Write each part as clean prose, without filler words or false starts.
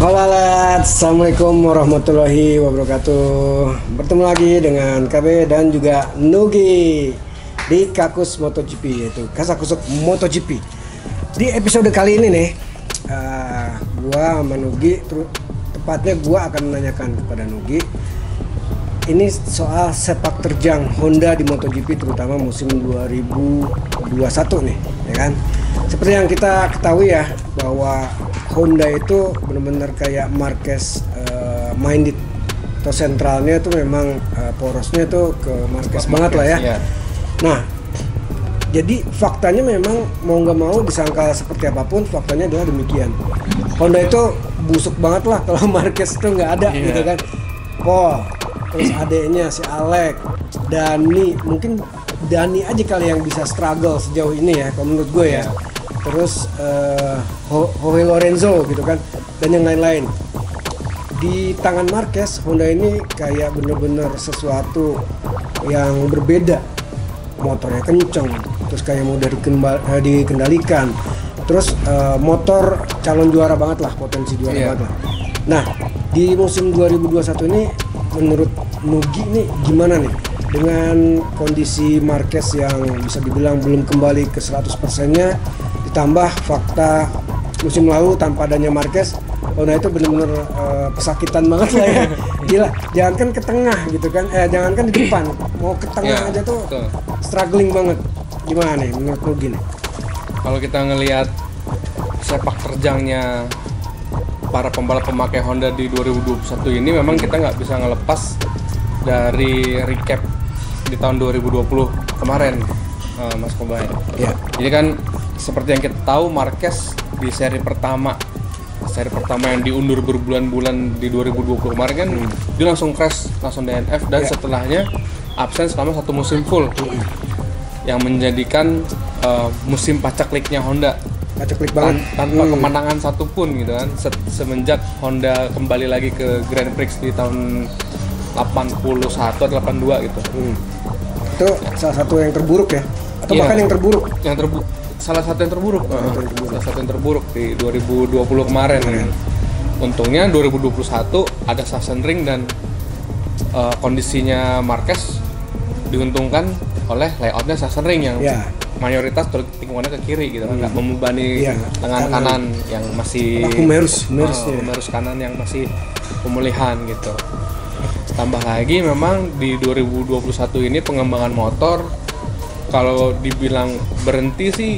Halo Alat, Assalamualaikum warahmatullahi wabarakatuh. Bertemu lagi dengan KB dan juga Nugi di Kakus MotoGP, yaitu Kasakusuk MotoGP. Di episode kali ini nih, gua sama Nugi, tepatnya gua akan menanyakan kepada Nugi ini soal sepak terjang Honda di MotoGP, terutama musim 2021 nih, ya kan? Seperti yang kita ketahui ya, bahwa Honda itu benar-benar kayak Marquez minded, atau sentralnya itu memang porosnya itu ke Marquez banget lah ya. Yeah. Nah, jadi faktanya memang mau nggak mau disangka seperti apapun, faktanya adalah demikian. Honda itu busuk banget lah kalau Marquez itu nggak ada, gitu kan. Paul, terus adeknya si Alex, Dani, mungkin Dani aja kali yang bisa struggle sejauh ini ya, kalau menurut gue ya. Terus Jorge Lorenzo gitu kan, dan yang lain-lain. Di tangan Marquez, Honda ini kayak bener-bener sesuatu yang berbeda. Motornya kenceng, terus kayak mudah dikendalikan. Terus motor calon juara banget lah, potensi juara banget lah. Nah, di musim 2021 ini menurut Nugi nih gimana nih dengan kondisi Marquez yang bisa dibilang belum kembali ke 100%-nya, ditambah fakta musim lalu tanpa adanya Marquez, Honda itu benar-benar pesakitan banget lah ya. Gila, jangankan ke tengah gitu kan, jangankan di depan, mau ke tengah aja tuh betul, struggling banget. Gimana nih menurut Nugi nih? Kalau kita ngelihat sepak terjangnya para pembalap pemakai Honda di 2021 ini, memang kita nggak bisa ngelepas dari recap di tahun 2020 kemarin, Mas Kobay. Yeah. Jadi kan seperti yang kita tahu, Marquez di seri pertama yang diundur berbulan-bulan di 2020 kemarin kan, dia langsung crash, langsung DNF, dan setelahnya absen selama 1 musim full, yang menjadikan musim pacakliknya Honda pacaklik banget tanpa kemenangan satupun gitu kan, semenjak Honda kembali lagi ke Grand Prix di tahun 81 atau 82 gitu. Itu salah satu yang terburuk ya, atau bahkan yang terburuk? Salah satu yang terburuk di 2020 kemarin. Untungnya 2021 ada Sachsenring dan kondisinya Marquez diuntungkan oleh layoutnya Sachsenring yang mayoritas tikungannya ke kiri gitu kan, nggak membebani lengan kanan yang masih Humerus kanan yang masih pemulihan gitu. Tambah lagi memang di 2021 ini pengembangan motor, kalau dibilang berhenti sih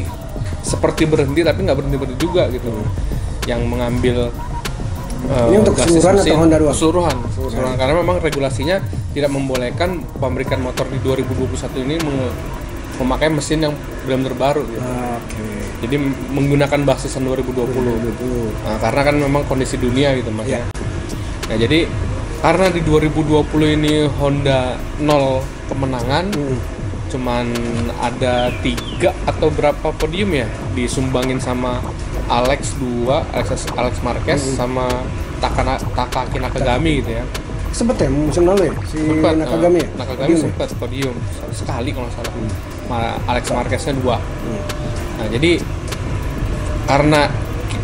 seperti berhenti, tapi nggak berhenti juga gitu. Yang mengambil ini untuk keseluruhan atau Honda doang? Keseluruhan. Karena memang regulasinya tidak membolehkan pabrikan motor di 2021 ini memakai mesin yang benar-benar baru gitu. Jadi menggunakan basisan 2020. Nah, karena kan memang kondisi dunia gitu Mas. Nah, jadi karena di 2020 ini Honda 0 kemenangan, cuman ada 3 atau berapa podium ya disumbangin sama Alex Marquez sama Takaki Nakagami gitu ya. Sempet ya musim lalu ya si Nakagami ya? Nakagami sempat podium sekali kalau nggak salah. Alex Marqueznya 2. Nah, jadi karena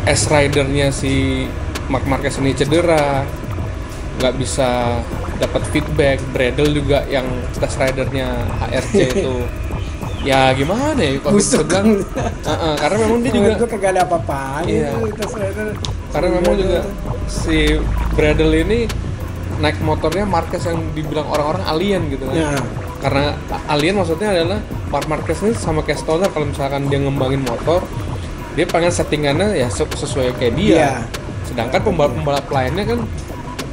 S-Ridernya si Marc Marquez ini cedera, nggak bisa dapat feedback, Bradle juga yang test ridernya HRC itu ya gimana ya kalau sedang karena memang dia juga kagak ada apa-apa. Karena memang juga si Bradle ini naik motornya Marquez yang dibilang orang-orang alien gitu kan. Karena alien maksudnya adalah Marc Marquez ini sama kayak Stoner, kalau misalkan dia ngembangin motor, dia pengen settingannya ya sesuai kayak dia. Sedangkan pembalap lainnya kan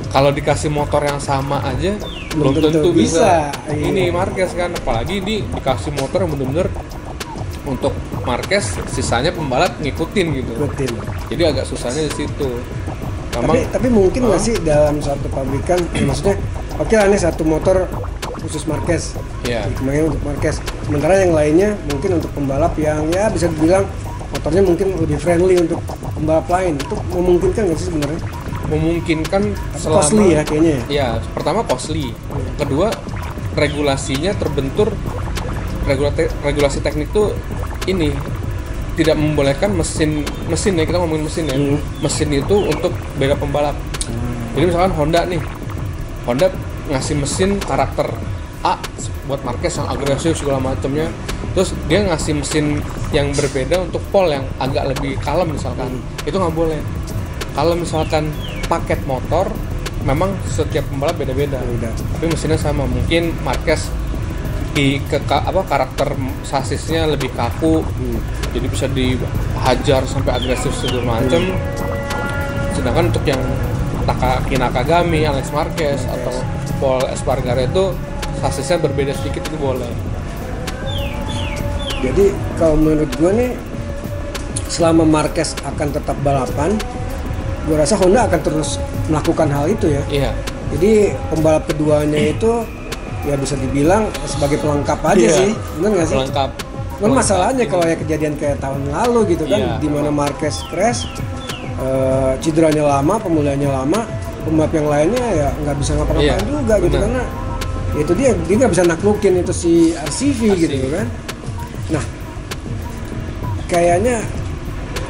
kalau dikasih motor yang sama aja belum tentu bisa. Ini Marquez kan, apalagi dikasih motor yang benar-benar untuk Marquez, sisanya pembalap ngikutin gitu. Jadi agak susahnya di situ. Tapi mungkin nggak sih dalam satu pabrikan, maksudnya oke lah ini satu motor khusus Marquez, kemarin untuk Marquez, sementara yang lainnya mungkin untuk pembalap yang ya bisa dibilang motornya mungkin lebih friendly untuk pembalap lain. Itu memungkinkan nggak sih sebenarnya? Memungkinkan selama costly ya kayaknya ya. Ya, pertama costly. Kedua, regulasinya terbentur, regulasi teknik tuh ini tidak membolehkan mesin ya, kita ngomongin mesin ya. Mesin itu untuk beda pembalap. Jadi misalkan Honda ngasih mesin karakter A buat Marquez yang agresif segala macamnya. Terus dia ngasih mesin yang berbeda untuk Paul yang agak lebih kalem misalkan. Itu nggak boleh. Kalau misalkan paket motor, memang setiap pembalap beda-beda. Tapi mesinnya sama. Mungkin Marquez karakter sasisnya lebih kaku, jadi bisa dihajar sampai agresif segala macam. Sedangkan untuk yang Taki Nakagami, Alex Marquez atau Paul Espargaro itu sasisnya berbeda sedikit, itu boleh. Jadi kalau menurut gue nih, selama Marquez akan tetap balapan, gue rasa Honda akan terus melakukan hal itu ya. Iya. Jadi pembalap keduanya itu ya bisa dibilang sebagai pelengkap aja sih, benar nggak sih? Pelengkap. Cuman masalahnya kalau ya kejadian kayak tahun lalu gitu kan, di mana Marquez crash, cederanya lama, pemulihannya lama, pembalap yang lainnya ya nggak bisa ngapa-ngapain juga gitu, karena ya itu dia nggak bisa naklukin itu si RCV gitu kan. Nah, kayaknya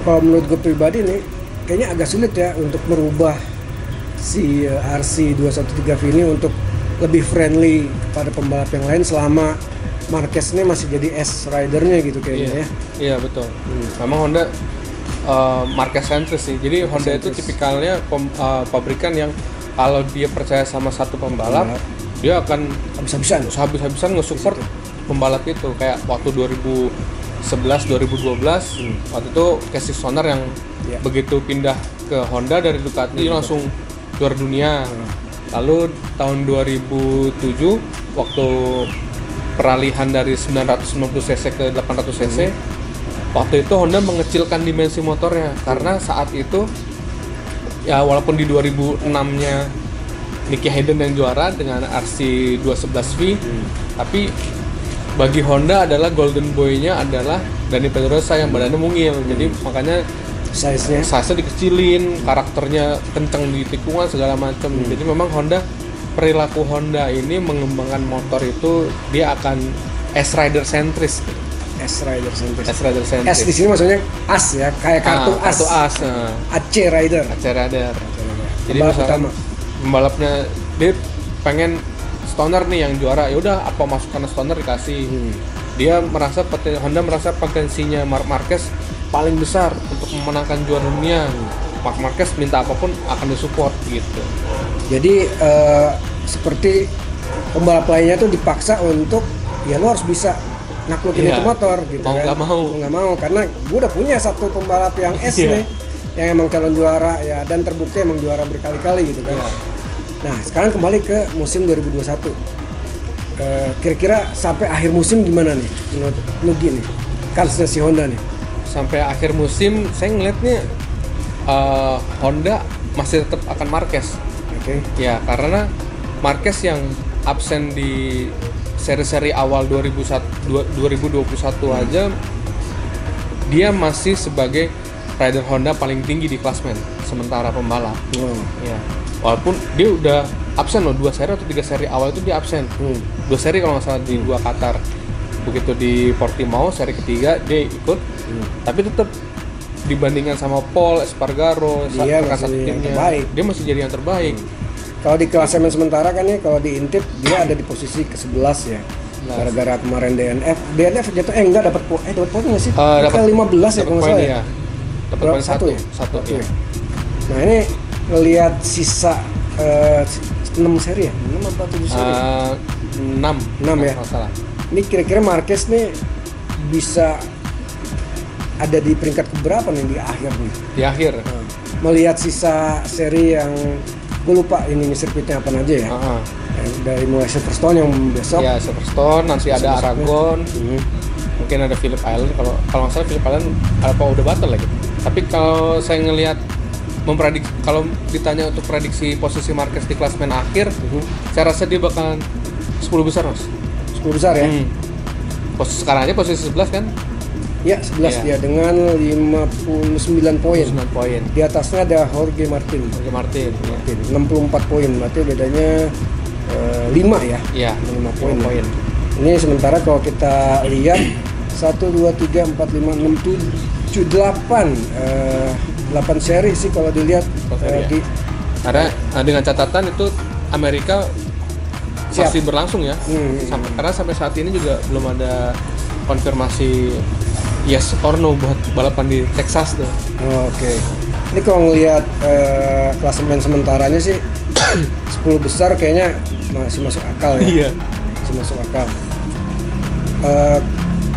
kalau menurut gue pribadi nih, kayaknya agak sulit ya untuk merubah si RC213V ini untuk lebih friendly kepada pembalap yang lain selama Marquez ini masih jadi S-ridernya gitu kayaknya ya. Iya betul. Memang Honda Marquez sentris sih. Jadi Honda itu tipikalnya pabrikan yang kalau dia percaya sama satu pembalap, dia akan habis-habisan nge-support pembalap itu. Kayak waktu 2011-2012 waktu itu Casey Stoner yang begitu pindah ke Honda dari Ducati langsung juara dunia. Lalu tahun 2007 waktu peralihan dari 990cc ke 800cc, waktu itu Honda mengecilkan dimensi motornya karena saat itu ya walaupun di 2006-nya Nicky Hayden yang juara dengan RC211V, tapi bagi Honda adalah golden boy-nya adalah Dani Pedrosa yang badannya mungil. Jadi makanya size-nya dikecilin, karakternya kencang di tikungan segala macam. Jadi memang perilaku Honda ini mengembangkan motor itu dia akan S-rider sentris. S-rider sentris. S di sini maksudnya as ya, kayak kartu as. AC rider. Jadi misalkan pembalapnya dia pengen Stoner nih yang juara, ya udah apa masukan Stoner dikasih. Dia Honda merasa potensinya Marquez paling besar untuk memenangkan juara dunia. Marquez minta apapun akan disupport gitu. Jadi seperti pembalap lainnya tuh dipaksa untuk ya lo harus bisa naklukin itu motor gitu mau kan. Nggak mau karena gue udah punya satu pembalap yang S nih yang emang calon juara ya, dan terbukti emang juara berkali-kali gitu kan. Nah sekarang kembali ke musim 2021. Kira-kira sampai akhir musim gimana nih menurut Nugi nih kansnya si Honda nih? Sampai akhir musim saya ngeliatnya Honda masih tetap akan Marquez. Ya karena Marquez yang absen di seri-seri awal 2021 aja, dia masih sebagai rider Honda paling tinggi di klasmen sementara pembalap. Ya walaupun dia udah absen loh 2 seri atau 3 seri awal itu dia absen. 2 seri kalau nggak salah di 2 Qatar. Begitu di Portimao seri ketiga dia ikut, tapi tetap dibandingkan sama Paul Espargaro, dia masih jadi yang terbaik. Kalau di klasemen sementara kan ya, kalau diintip dia ada di posisi ke-11 ya. Gara-gara kemarin DNF jatuh dapat poin nggak sih? Dapat 15 ya kalau nggak salah ya. Dapat poin 1 ya. Nah ini ngelihat sisa 6 seri ya? 6 atau 7 seri? 6 ya? Salah. Ini kira-kira Marquez nih bisa ada di peringkat keberapa nih di akhir nih? Di akhir? Melihat sisa seri yang gue lupa ini sirkuitnya apa aja ya. Dari mulai Silverstone yang besok. Ya Silverstone, nanti ada Aragon, mungkin ada Phillip Island. Kalau nggak salah Phillip Island udah batal lagi. Tapi kalau saya ngelihat kalau ditanya untuk prediksi posisi Marquez di klasmen akhir, saya rasa dia bakalan 10 besar mas. 10 besar ya? Sekarang aja posisi 11 kan? Ya 11 dia dengan 59 poin. Di atasnya ada Jorge Martin. 64 poin, berarti bedanya 5 ya? Iya, 5 poin. Ini sementara kalau kita lihat 1, 2, 3, 4, 5, 6, 7 8 seri sih kalau dilihat di karena dengan catatan itu Amerika masih berlangsung ya. Karena sampai saat ini juga belum ada konfirmasi yes or no buat balapan di Texas tuh. Oke. Ini kalau ngelihat klasemen sementaranya sih 10 besar kayaknya masih masuk akal ya. Iya. Masih masuk akal.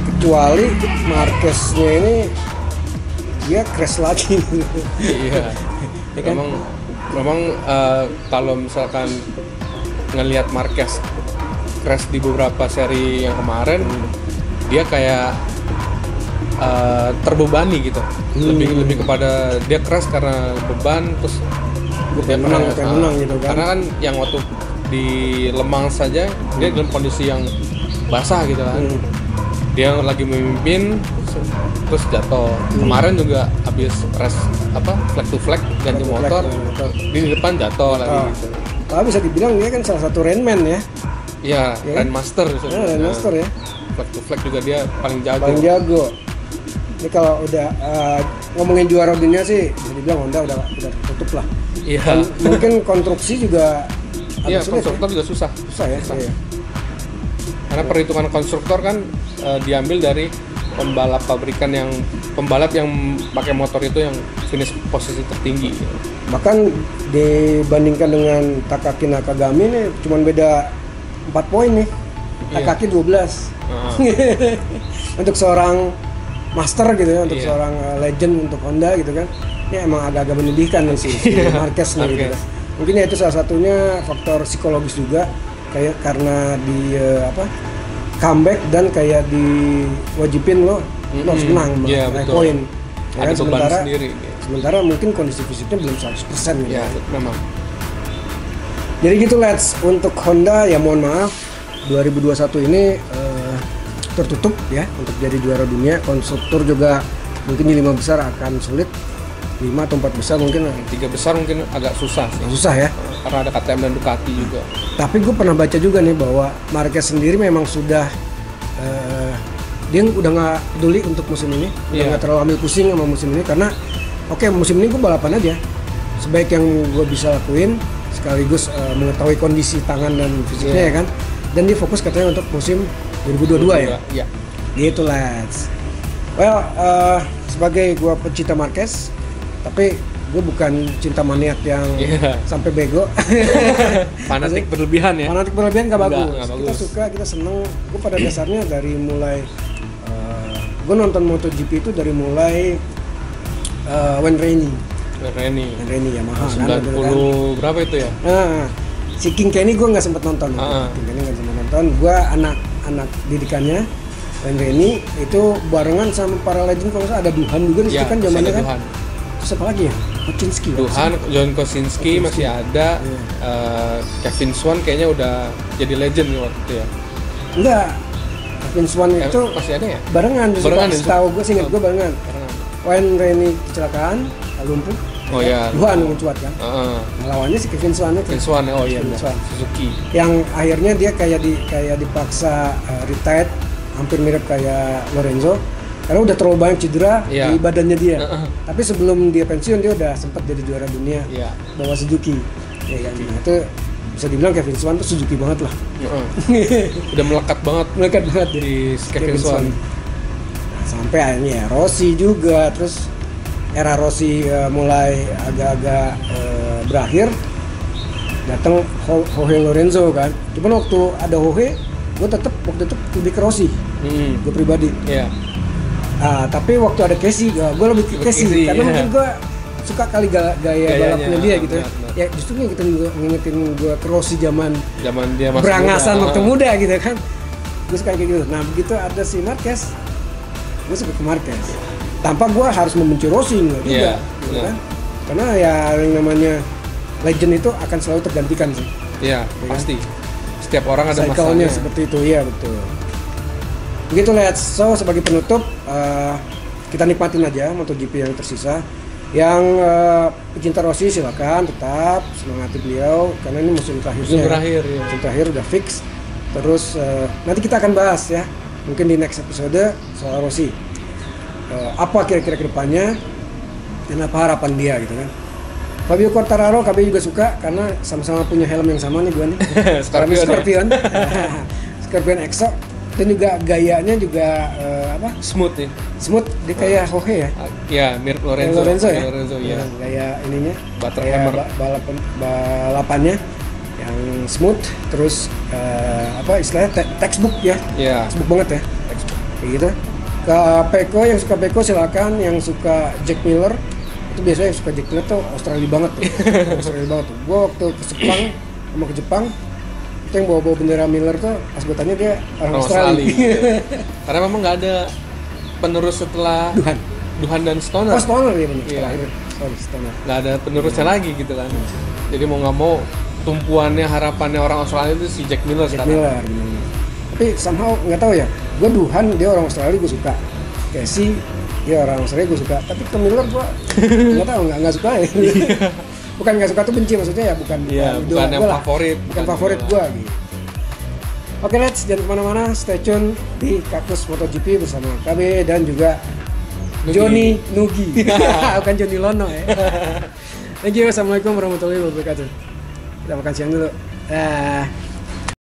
Kecuali Marquez-nya ini dia crash lagi. Iya. Ya kan? Memang kalau misalkan ngelihat Marquez crash di beberapa seri yang kemarin, dia kayak terbebani gitu. Lebih kepada dia crash karena beban, terus dia menang gitu kan. Karena kan yang waktu di Le Mans saja dia dalam kondisi yang basah gitu kan. Dia lagi memimpin terus jatuh. Kemarin juga habis race flag to flag ganti motor, di depan jatuh lagi gitu. Tapi bisa dibilang dia kan salah satu Rainman ya. Iya, Rainmaster Rainmaster ya. Flag to flag juga dia paling jago. Paling jago. Ini kalau udah ngomongin juara dunia sih bisa dibilang Honda udah tutup lah. Iya. Mungkin konstruksi juga konstruktor juga susah. Susah ya. Iya. Karena perhitungan konstruktor kan diambil dari pembalap yang pakai motor itu yang finish posisi tertinggi. Bahkan dibandingkan dengan Takaki Nakagami ini cuma beda 4 poin nih. Takaki 12. Untuk seorang master gitu ya, untuk seorang legend untuk Honda gitu kan. Ini emang agak-agak menyedihkan nih sih Marquez nih gitu. Mungkin ya itu salah satunya faktor psikologis juga kayak karena di comeback dan kayak diwajibin lo harus menang naik poin. Ada beban sendiri. Sementara mungkin kondisi fisiknya belum 100% gitu. Ya, memang. Jadi gitu Let's, untuk Honda ya mohon maaf 2021 ini tertutup ya untuk jadi juara dunia. Konstruktor juga mungkin di 5 besar akan sulit. 5 atau 4 besar mungkin. 3 besar mungkin agak susah sih. Susah ya. Karena ada KTM dan Ducati juga. Tapi gue pernah baca juga nih bahwa Marquez sendiri memang sudah dia udah nggak peduli untuk musim ini, udah nggak terlalu ambil pusing sama musim ini karena musim ini gue balapan aja. Sebaik yang gue bisa lakuin sekaligus mengetahui kondisi tangan dan fisiknya ya kan. Dan dia fokus katanya untuk musim 2022 ya. Iya. Gitu lah. Well, sebagai gue pecinta Marquez, tapi gue bukan cinta maniak yang sampai bego. Fanatik berlebihan ya. Fanatik berlebihan gak bagus. Kita suka, kita seneng. Gue pada dasarnya dari mulai gue nonton MotoGP itu dari mulai Wayne Rainey Yamaha 90 berapa itu ya? Si King Kenny gue nggak sempet nonton. King Kenny nggak sempet nonton. Gue anak didikannya Wayne Rainey itu barengan sama para legend. Kalau nggak ada Duhan juga di situ kan zamannya kan. Terus apa lagi ya? Kocinski. Duhan, John Kocinski masih ada. Kevin Swan kayaknya udah jadi legend waktu itu ya. Enggak. Kevin Swan itu masih ada ya? Barengan. Setahu gue sih gue barengan. Wayne Rainey kecelakaan, lumpuh. Oh ya. Duhan mencuat kan. Lawannya si Kevin Swan itu. Kevin Swan, oh iya. Suzuki. Yang akhirnya dia kayak dipaksa retired, hampir mirip kayak Lorenzo. Karena udah terlalu banyak cedera di badannya dia. Tapi sebelum dia pensiun dia udah sempat jadi juara dunia bawa Suzuki. Ya kan. Nah, itu bisa dibilang Kevin Swan tuh Suzuki banget lah. Udah melekat banget di Kevin Swan. Nah, sampai akhirnya Rossi juga, terus era Rossi mulai agak-agak berakhir. Datang Jorge Lorenzo kan. Cuman waktu ada Jorge, gue tetap waktu itu lebih ke Rossi. Gue pribadi. Tapi waktu ada Casey, gue lebih ke Casey karena mungkin gue suka kali gaya balapnya dia gitu ya. Ya justru ngingetin gue ke Rossi zaman dia masih berangasan waktu muda gitu kan. Gue suka kayak gitu. Nah begitu ada si Marquez, gue suka ke Marquez. Tanpa gue harus membenci Rossi juga, gitu kan? Karena ya yang namanya legend itu akan selalu tergantikan sih. Iya, pasti. Setiap orang ada masanya seperti itu, ya betul. Begitu Let's. So sebagai penutup kita nikmatin aja MotoGP yang tersisa. Yang pecinta Rossi silakan tetap semangati beliau karena ini musim terakhirnya. Musim terakhir udah fix. Terus nanti kita akan bahas ya. Mungkin di next episode soal Rossi. apa kira-kira kedepannya dan apa harapan dia gitu kan. Fabio Quartararo KB juga suka karena sama-sama punya helm yang sama nih gue nih. Scorpion. Scorpion Exo, dan juga gayanya juga smooth ya. Smooth, dia kayak Jorge ya. Ya, mirip Lorenzo ya. Gaya ininya. Butterhammer. Balapannya yang smooth, terus istilahnya textbook ya. Iya. Textbook banget ya. Kayak gitu. Ke Peko, yang suka Peko silakan, yang suka Jack Miller itu biasanya yang suka Jack Miller tuh Australia banget tuh. Australia banget tuh. Gua waktu ke Jepang sama ke Jepang itu yang bawa bendera Miller tuh pas gue tanya dia orang Australia. Karena memang nggak ada penerus setelah Duhan dan Stoner. Oh, Stoner ya benar. Iya. Stoner. Nggak ada penerusnya lagi gitu kan. Jadi mau nggak mau tumpuannya harapannya orang Australia itu si Jack Miller sekarang. Miller. Tapi somehow nggak tahu ya. Gue Duhan dia orang Australia gue suka. Casey dia orang Australia gue suka. Tapi ke Miller gue nggak tahu nggak suka ya. Bukan nggak suka tuh benci maksudnya ya bukan yang favorit. Bukan favorit gue gitu. Oke, let's jangan kemana-mana, stay tune di Kakus MotoGP bersama KB dan juga Johnny Nugi. Bukan Johnny Lono ya. Thank you, assalamualaikum warahmatullahi wabarakatuh. Kita makan siang dulu.